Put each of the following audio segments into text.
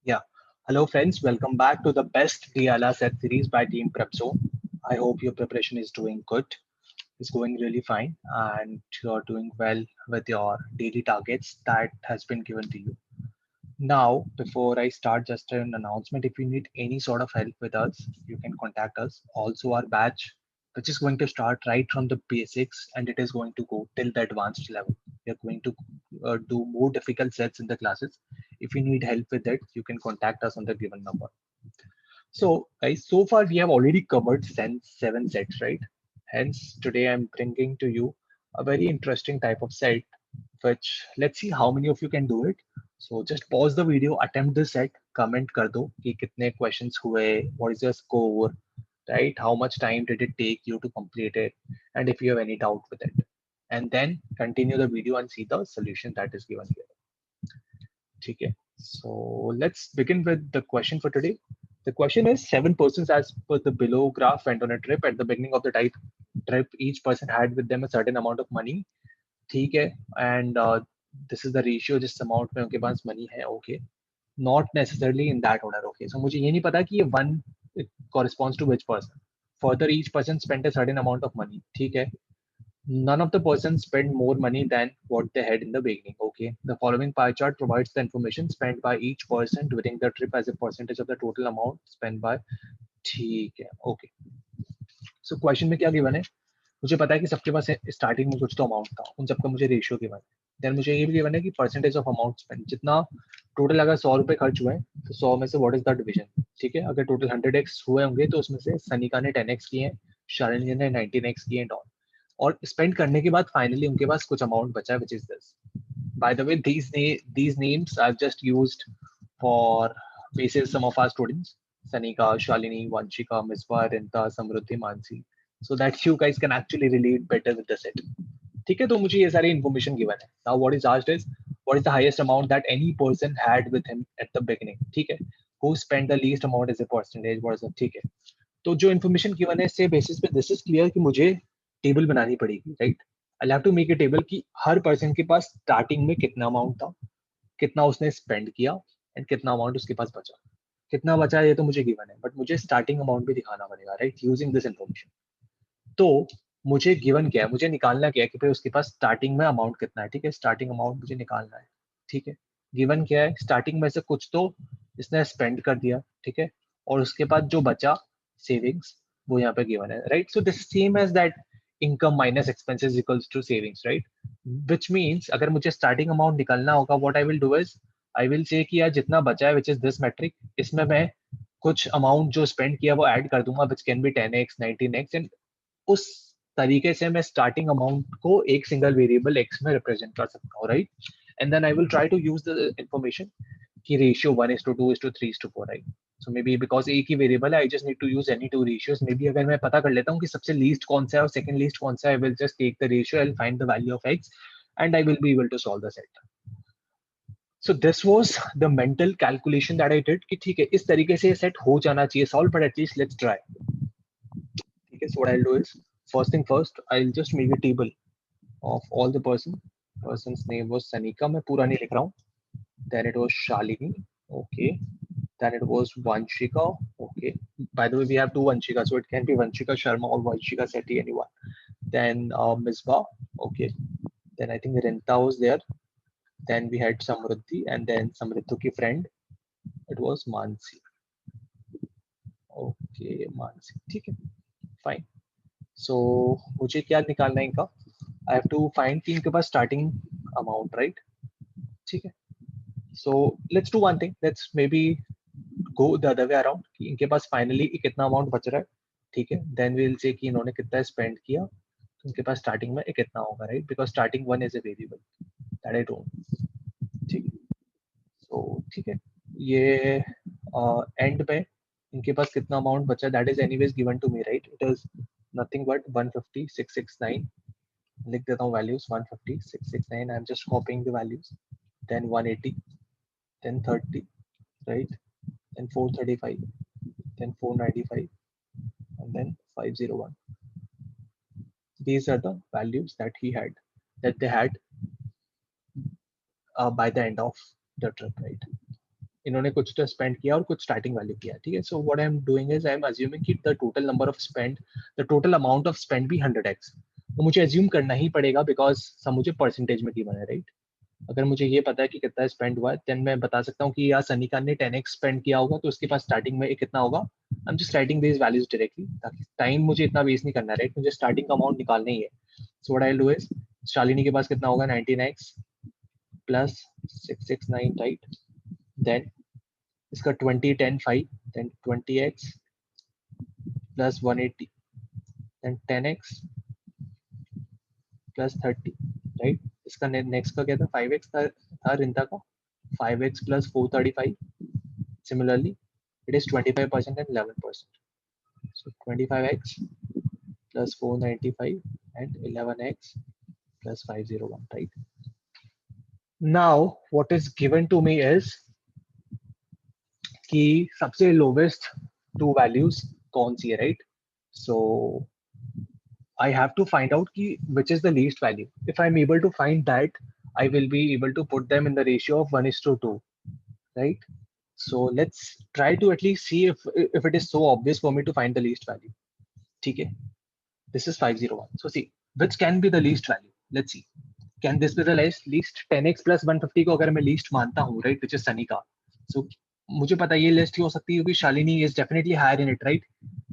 Yeah. Hello, friends. Welcome back to the best DLR set series by Team Prepzone. I hope your preparation is doing good. It's going really fine, and you're doing well with your daily targets that has been given to you. Now, before I start, just an announcement. If you need any sort of help with us, you can contact us. Also, our batch, which is going to start right from the basics and it is going to go till the advanced level. We are going to do more difficult sets in the classes. If you need help with it, you can contact us on the given number. So, guys, so far we have already covered 7 sets, right? Hence, today I'm bringing to you a very interesting type of set, which let's see how many of you can do it. So just pause the video, attempt the set, comment कर दो कि कितने questions हुए, what is your score, right? How much time did it take you to complete it, and if you have any doubt with it, and then continue the video and see the solution that is given here. Okay. So let's begin with the question for today. The question is 7 persons as per the below graph went on a trip. At the beginning of the trip, each person had with them a certain amount of money. ठीक है, and this is the ratio जिस amount में उनके पास money है. Okay, not necessarily in that order. Okay, so मुझे ये नहीं पता कि ये one it corresponds to which person. Further, each person spent a certain amount of money. ठीक है. None of the persons spent more money than what they had in the beginning. Okay, the following pie chart provides the information spent by each person during the trip as a percentage of the total amount spent by. ठीक है. Okay, so question में क्या given है? मुझे पता है कि सबके पास स्टार्टिंग में कुछ तो अमाउंट था, उन सबका मुझे रेशियो गिवन है. देन मुझे ये भी गिवन है कि परसेंटेज ऑफ अमाउंट स्पेंड, जितना टोटल अगर 100 रुपए खर्च हुए तो 100 में से व्हाट इज द डिवीजन. ठीक है, अगर टोटल 100x हुए होंगे तो उसमें से सनिका ने 10x किए हैं, शालिनी ने 19x किए हैं, और स्पेंड करने के बाद फाइनली उनके पास कुछ अमाउंट बचा है, which is this. By the way, these names I've just used for basis some of our students: Sanika, Shalini, Vanshika, Misbah, Rinta, Samruddhi, Mansi, so that you guys can actually relate better with the set. ठीक है, तो मुझे ये सारी information given है. Now what is asked is what is the highest amount that any person had with him at the beginning. ठीक है, who spend the least amount as a percentage, what is. ठीक है, तो जो information given है इससे basis पे this is clear कि मुझे टेबल बनानी पड़ेगी, right. I have to make a table कि हर पर्सन के पास स्टार्टिंग में कितना अमाउंट था, कितना उसने स्पेंड किया, एंड कितना अमाउंट उसके पास बचा. कितना बचा ये तो मुझे गिवन है, बट मुझे स्टार्टिंग अमाउंट भी दिखाना पड़ेगा, राइट, यूजिंग दिस इन्फॉर्मेशन. तो मुझे गिवन क्या है, मुझे निकालना क्या है कि भाई उसके पास स्टार्टिंग में अमाउंट कितना है. ठीक है, स्टार्टिंग अमाउंट मुझे निकालना है. ठीक है, गिवन क्या है, स्टार्टिंग में से कुछ तो इसने स्पेंड कर दिया. ठीक है, और उसके बाद जो बचा सेविंग्स, वो यहाँ पे गिवन है, right. So this same as that income minus expenses equals to savings, right. Which means अगर मुझे स्टार्टिंग अमाउंट निकालना होगा, what I will do is I will say कि यार जितना बचा है विच इज दिस मैट्रिक, इसमें मैं कुछ अमाउंट जो स्पेंड किया वो ऐड कर दूंगा, which can be 10x 19x, and उस तरीके से मैं स्टार्टिंग अमाउंट को एक सिंगल वेरिएबल x में रिप्रेजेंट कर सकता हूँ, right. And then I will try to use the information कि ratio 1:2:3:4, right. So may be because एक ही वेरिएबल है, I just need to use any two ratios. May be अगर मैं पता कर लेता हूँ कि सबसे लीस्ट कौन सा है और सेकंड लीस्ट कौन सा है, I will just take the ratio and find the value of x and I will be able to solve the set. So this was the mental calculation that I did कि ठीक है इस तरीके से set हो जाना चाहिए solve, but at least let's try. ठीक है, so what I'll do is first thing first I'll just make a table of all the person's name was Sanika, मैं पूरा नहीं लिख रहा हूँ. Then it was Shalini, okay. Then it was Vanshika, okay. By the way, we have two Vanshika, so it can be Vanshika Sharma or Vanshika Sethi, anyone. Then Misbah, okay. Then I think Rinta was there. Then we had Samruddhi, and then Samriddhi ki friend, it was Mansi. Okay, Mansi, ठीक है, fine. So मुझे क्या निकालना है इनका, I have to find कि इनके पास starting amount, right. ठीक है, so let's do one thing, let's maybe go the other way around कि इनके पास finally कितना amount बच रहा है. ठीक है, then we'll say कि इन्होंने कितना spend किया, तो इनके पास starting में कितना होगा, right, because starting one is a variable that I don't. ठीक है, so ठीक है, ये end में इनके पास कितना अमाउंट बचा, that is anyways given to me, right. It is nothing but 150,669. लिख देता हूँ values 150,669. I'm just copying the values. Then 180, then 30, right, then 435, then 495, and then 501. These are the values that they had by the end of the trip, right. इन्होंने कुछ तो spend किया और कुछ starting value किया, ठीक है। So what I am doing is I am assuming कि the total number of spend, the total amount of spend भी 100x। तो मुझे अज्यूम करना ही पड़ेगा बिकॉज सब मुझे परसेंटेज में गिवन है, राइट। अगर मुझे ये पता है कि कितना स्पेंड हुआ है, देन मैं बता सकता हूँ कि यार सनिका ने 10x स्पेंड किया होगा, तो उसके पास स्टार्टिंग में कितना होगा। I am just writing this values directly, ताकि टाइम मुझे इतना वेस्ट नहीं करना है, राइट। मुझे स्टार्टिंग का अमाउंट निकालना ही है। So what I will do is, Shalini के पास कितना होगा 19x प्लस 669, राइट। देन इसका 20 10 5, then 20x plus 180, then 10x plus 30, right. इसका नेक्स्ट का क्या था, 5x था रिंता का, 5x plus 435, similarly it is 25% and 11%, so 25x plus 495 and 11x plus 501, right. Now what is given to me is कि सबसे lowest two values कौन सी है, right. So I have to find out ki which is the least value. If I'm able to find that, I will be able to put them in the ratio of 1:2, right. So let's try to at least see if it is so obvious for me to find the least value. Okay, this is 501. So see, which can be the least value? Let's see. Can this be the least 10x plus 150 को अगर मैं least मानता हूँ, right, which is Sunny का. So मुझे पता है ये list हो सकती है क्योंकि Shalini is definitely higher in it, right?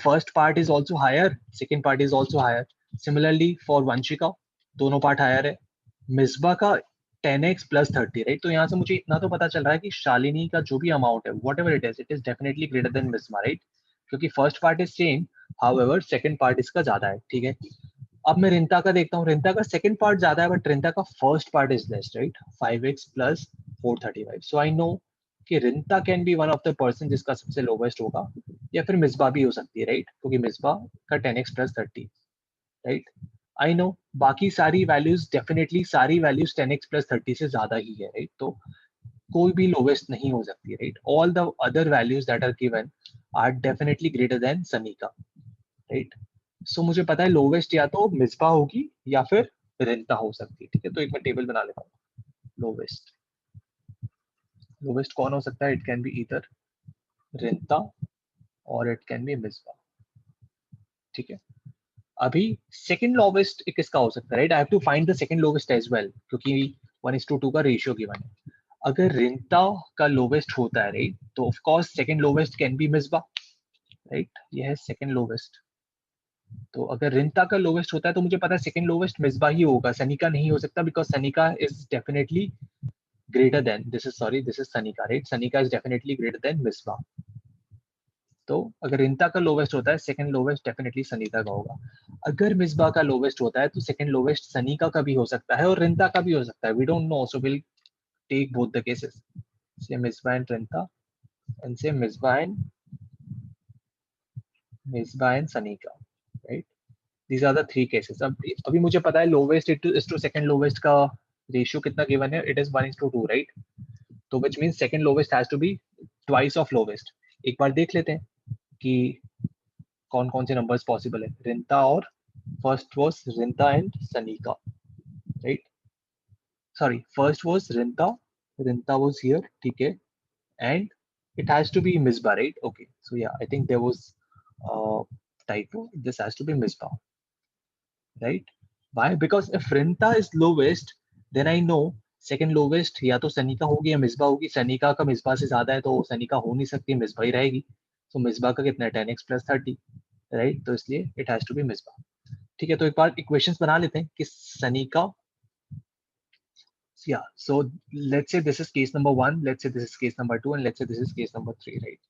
First part is also higher, second part is also higher. Similarly for Vanshika, दोनों part higher है. मिसबा का 10x plus 30, right? तो यहाँ से मुझे इतना तो पता चल रहा है कि शालिनी का जो भी अमाउंट है, whatever it is definitely greater than Misbah, right? क्योंकि first part is same, however second part इसका ज्यादा है, ठीक है। अब मैं रिंता का देखता हूँ, रिंता का सेकंड पार्ट ज्यादा है बट रिंता का first part is less, right. 5x plus 435, so I know कि Rinta can be one of the person जिसका सबसे लोवेस्ट होगा, या फिर मिसबा भी हो सकती है, राइट, क्योंकि मिसबा का 10x plus 30, right. I know बाकी सारी वैल्यूज डेफिनेटली सारी वैल्यूज 10x प्लस 30 से ज्यादा ही है, राइट। तो कोई भी लोवेस्ट नहीं हो सकती, right. All the other values that are given are definitely greater than Sunny का, राइट। सो मुझे पता है लोवेस्ट या तो मिसबा होगी या फिर रिंता हो सकती है, ठीक है। तो एक मैं टेबल बना लेता हूँ। लोवेस्ट, लोवेस्ट कौन हो सकता है, इट कैन बी ईदर रिंता और इट कैन बी मिसबा, ठीक है। अभी सेकंड लोवेस्ट किसका हो सकता है, right. I have to find the second lowest as well, क्योंकि 1:2 का रेशियो गिवन है। अगर रिंता का लोवेस्ट होता है, राइट, तो of course second lowest can be Misbah, right. ये है सेकंड लोवेस्ट। तो अगर रिंता का लोवेस्ट होता है तो मुझे पता है सेकंड लोवेस्ट मिसबा ही होगा, सनिका नहीं हो सकता, because Sanika is definitely greater then this is Sanika, right. Sanika is definitely greater then Misbah. तो अगर रिंता का लोवेस्ट होता है, सेकंड लोवेस्ट डेफिनेटली सनिका का होगा। अगर मिसबा का लोवेस्ट होता है तो सेकंड लोवेस्ट सनिका का भी हो सकता है और रिंता का भी हो सकता है, we don't know, so will take both the cases, say Misba and Rinta and say Misba and Sanika, right. These are the three cases. अब अभी मुझे पता है lowest is to second lowest का रेशियो कितना गिवन है, इट इज 1:2, राइट। तो which means second lowest has to be twice of lowest. एक बार देख लेते हैं कि कौन कौन से नंबर्स पॉसिबल है। रिंता और first was Rinta and Sanika, right. Sorry, first was Rinta, Rinta was here, ठीक है, and it has to be misbah, right? Okay, so yeah, I think there was typo. This has to be misbah, right? Why? Because if Rinta is lowest, then I know second lowest या तो सनिका होगी या मिसबा होगी। सनिका का मिसबा से ज्यादा है तो सनिका हो नहीं सकती, मिसबा ही रहेगी। तो मिसबा का कितना है 10x प्लस 30, राइट। तो इसलिए it has to be Misba, ठीक है। तो एक बार इक्वेशंस बना लेते हैं कि Sanika, yeah, so let's say this is case number 1, let's say this is case number 2, and let's say this is case number 3, right?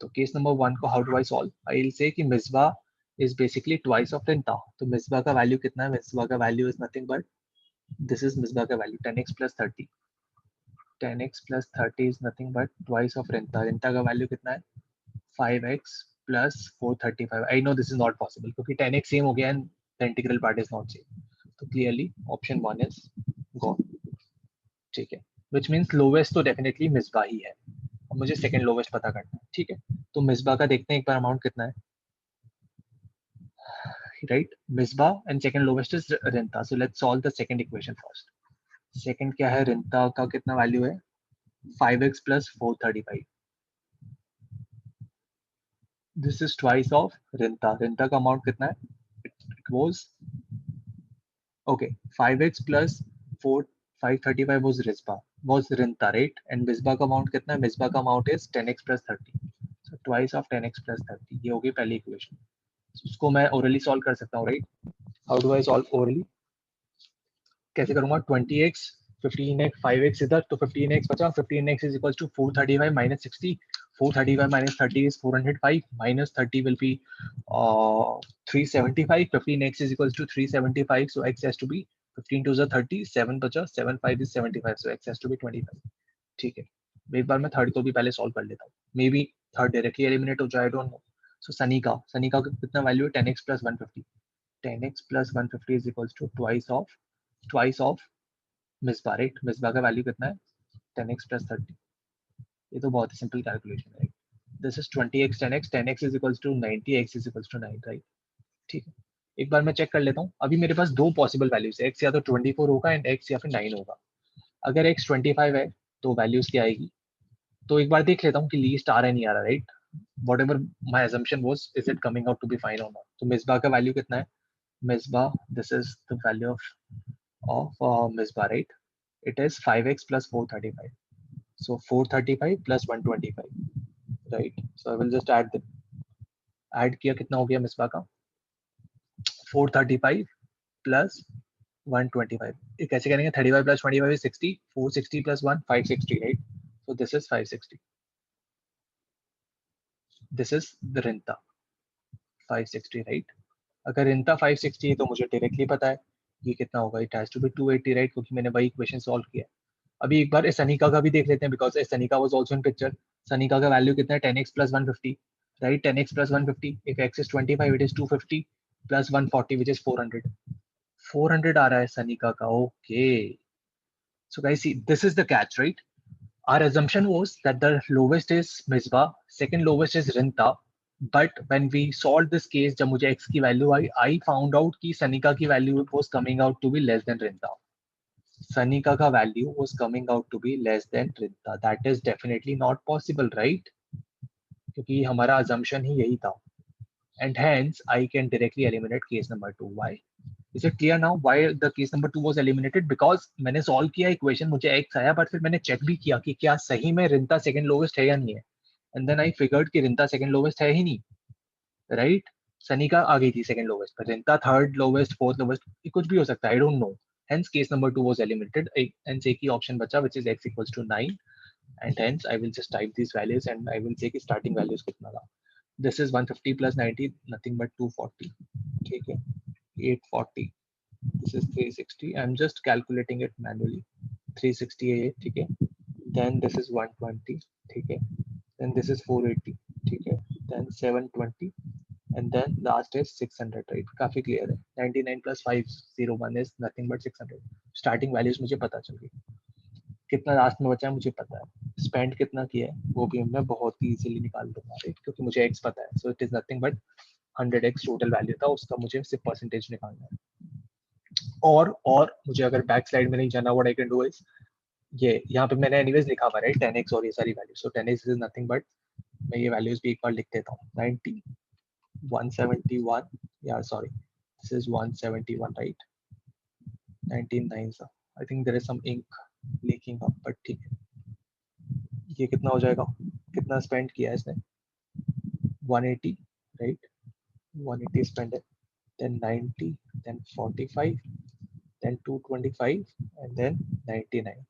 तो case number 1 को how do I solve? I'll say कि Misbah is basically twice of रिंता। तो मिसबा का value कितना है, मिसबा का value is nothing but this is Misbah का value 10x plus 30, 10x plus 30 is nothing but twice of रिंता। रिंता का वैल्यू कितना है 5x plus 435। I know this is not possible क्योंकि 10x सेम हो गया and the integral part is not same, तो clearly option 1 is gone, ठीक है। which means lowest तो definitely मिसबा ही है। अब मुझे सेकंड लोवेस्ट पता करना है, ठीक है। तो मिसबा का देखते हैं एक बार अमाउंट कितना है, right. Misba and second lowest is Rinta, so let's solve the second equation first. Second क्या है, रिंता का कितना वैल्यू है 5x plus 435. This is twice of Rinta. Rinta का amount कितना है? It was okay. 5x plus 535 was Rinta, right? And Misbah का amount कितना है? Misbah का amount is 10x plus 30. So twice of 10x plus 30. ये होगी पहली equation. उसको मैं orally solve कर सकता हूँ, right? How do I solve orally? कैसे करूंगा? 20x 15x 5x इधर, तो 15x बचा. 15x is equals to 435 minus 60. 435 minus 30 is 405. Minus 30 will be 375. 15x is equals to 375. So x has to be 15 to the 30. 7 बचा. 7 5 is 75. So x has to be 25. ठीक है. एक बार मैं third को भी पहले सॉल्व कर लेता हूँ. May be third directly eliminate हो जाए, आई डोंट नो. सो सनी का कितना वैल्यू है? 10x plus 150. 10x plus 150 is equals to twice of Misbah, right? Misbah का वैल्यू कितना है? 10x plus 30. ये तो बहुत ही सिंपल कैलकुलेशन है. This is 20x 10x. 10x is equals to 90. x is equals to 9, right? ठीक है. एक बार मैं चेक कर लेता हूँ. अभी मेरे पास दो पॉसिबल वैल्यूज है. x या तो 24 होगा एंड x या फिर 9 होगा. अगर x 25 है तो वैल्यूज क्या आएगी? तो एक बार देख लेता हूँ कि लीस्ट आ रहा है नहीं आ रहा, right? Whatever my assumption was, is it coming out to be fine or not? तो मिसबा का वैल्यू कितना है? Misbah, this is the value of misbah, right? It is 5x plus 435. So 435 plus 125, right? So I will just add किया. कितना हो गया मिसबा का? 435 plus 125. ये कैसे करेंगे? 35 plus 25 is 60. 460 plus 1 560, right? So this is 560. This is the Rinta 560, right? अगर Rinta 560 है तो मुझे डायरेक्टली पता है ये कितना होगा. It has to be 280, right? क्योंकि मैंने वही इक्वेशन सॉल्व किया. अभी एक बार सनिका का भी देख लेते हैं, because Sanika was also in picture. Sanika का वैल्यू कितना है? 10x plus 150, right? 10x plus 150. If x is 25, it is 250 plus 140, which is 400. 400 आ रहा है सनिका का. Okay. So guys, see, this is the catch, right? Our assumption was that the lowest is Misbah, second lowest is Rinta. But when we solved this case, जब मुझे x की value I, I found out कि सनिका की value was coming out to be less than Rinta. Sanika ka value was coming out to be less than Rinta. That is definitely not possible, right? क्योंकि हमारा assumption ही यही था. And hence, I can directly eliminate case number 2. Why? Is it clear now why the case number 2 was eliminated? Because मैंने solve किया equation, मुझे x आया, but फिर मैंने check भी किया कि क्या सही में Rinta second lowest है या नहीं है. And then I figured कि Rinta second lowest है ही नहीं, right? Sanika आ गई थी second lowest, but Rinta third lowest, fourth lowest, ये कुछ भी हो सकता है. I don't know. Hence case number 2 was eliminated. Hence एक ही option बचा, which is x equals to 9. And hence I will just type these values and I will say कि starting values कितना था. This is 150 plus 90, nothing but 240. ठीक है. 840. This is 360. I'm just calculating it manually. 360 है ये, ठीक है. Then this is 120, ठीक है. Then this is 480, ठीक है. Then 720. And then last is 600, right? काफी clear है. 99 plus 501 is nothing but 600. Starting values मुझे पता चल गई. कितना लास्ट में बचा है मुझे पता है. स्पेंड कितना किया है वो भी मैं बहुत इजीली निकाल दूंगा, राइट? क्योंकि मुझे एक्स पता है. So it is nothing but 100x total value था उसका, मुझे सिर्फ परसेंटेज निकालना है. और मुझे अगर बैक स्लाइड में नहीं जाना, what I can do is ये यहाँ पे मैंने एनीवेज लिखा हुआ है, राइट? 10x और ये सारी value. So 10x is nothing but, मैं ये वैल्यूज भी एक बार लिख देता हूँ. 90 171, yeah, sorry, this is 171, right? 19 9, I think there is some ink leaking up, but ठीक है. ये कितना हो जाएगा? कितना स्पेंड किया है इसने? 180, right? 180 स्पेंड है. then 90, then 45, then 225, and then 99.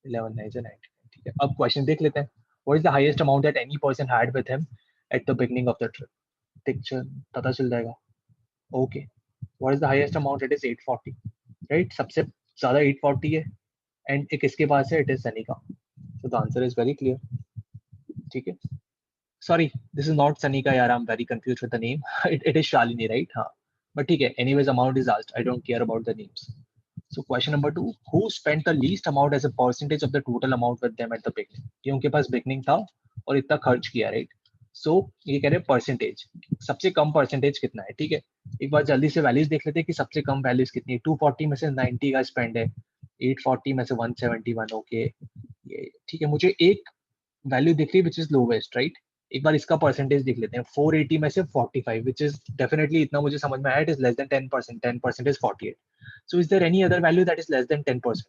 11 9 is 99. ठीक है. अब क्वेश्चन देख लेते हैं. What is the highest amount that any person had with him at the beginning of the trip? Picture पता चल जाएगा. Okay. What is the highest amount? It is 840, right? सबसे ज्यादा 840 है. एंड एक इसके पास है, it is Sanika. So the answer is very clear. ठीक है. Sorry, this is not Sanika, yaar. I'm very confused with the name. It is Shalini, right? हाँ. But ठीक है. Anyways, amount is asked. I don't care about the names. So question number 2, who spent the least amount as a percentage of the total amount with them at the beginning? ये उनके पास beginning था और इतना खर्च किया, right? So ये कह रहे हैं परसेंटेज. सबसे कम परसेंटेज कितना है? ठीक है. एक बार जल्दी से वैल्यूज देख लेते हैं कि सबसे कम वैल्यूज कितनी है. 240 में से 90 का स्पेंड है. 840 में से 171, ओके. ये ठीक है, मुझे एक वैल्यू दिख रही है विच इज लोवेस्ट, राइट? एक बार इसका परसेंटेज देख लेते हैं, 480 में से 45, विच इज डेफिनेटली, इतना मुझे समझ में आया, it is less than 10%, 10% is 48. So is there any other value that is less than 10%?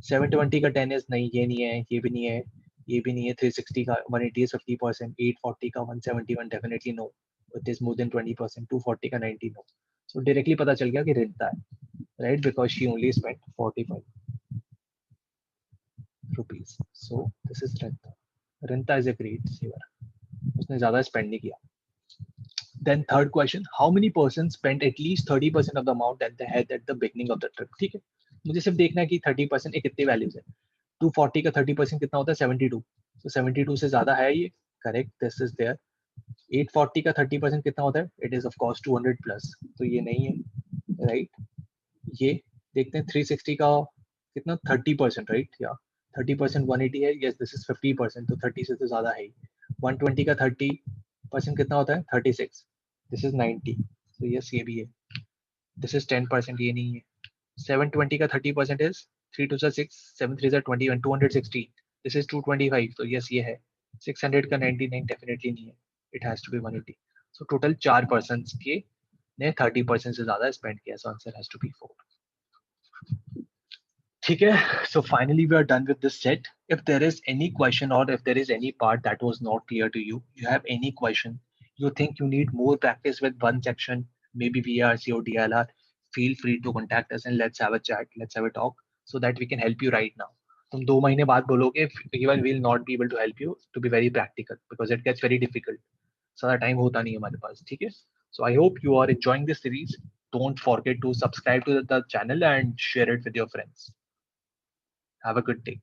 720 का 10 इज नहीं, ये नहीं है, ये भी नहीं है, ये भी नहीं है. 360 का 180 is 50%, 840 का 171 definitely no, it is more than 20%. 240 का 90 no. So directly पता चल गया कि रिंता है, right? Because she only spent 45 rupees. So this is Rinta. Rinta is a great saver. उसने ज्यादा spend नहीं किया. Then third question, how many persons spent at least 30% of the amount that they had at the beginning of the trip? ठीक है, मुझे सिर्फ देखना है कि 30% एक कितनी वैल्यूज है. 240 का 30% कितना होता है? 72. तो 72 से ज्यादा है ये, करेक्ट, दिस इज देयर. 840 का 30% कितना होता है? It is of course 200 plus, तो ये नहीं है, राइट? ये देखते हैं 360 का कितना, 30%, राइट? या 30% 180 है, यस दिस इज 50%, तो 30 से तो ज्यादा है ही. 120 का 30% कितना होता है? 36, दिस इज 90, तो यस ये भी है. दिस इज 10%, ये नहीं है. 720 का 30% इज 3 2 6, 7 3 21, 260, दिस इज 225, तो यस ये है. 600 का 99 डेफिनेटली नहीं है, it has to be 180. So total 4 person के ने 30% से ज्यादा स्पेंड किया, so answer has to be 4. ठीक है, so finally we are done with this set. If there is any question or if there is any part that was not clear to you, you have any question, you think you need more practice with one section, maybe VRC or DLR, feel free to contact us and let's have a chat, let's have a talk so that we can help you right now. तुम 2 महीने बाद बोलोगे, even we'll not be able to help you, to be very practical because it gets very difficult. सारा time होता नहीं है हमारे पास, ठीक है? So I hope you are enjoying this series. Don't forget to subscribe to the channel and share it with your friends. Have a good day.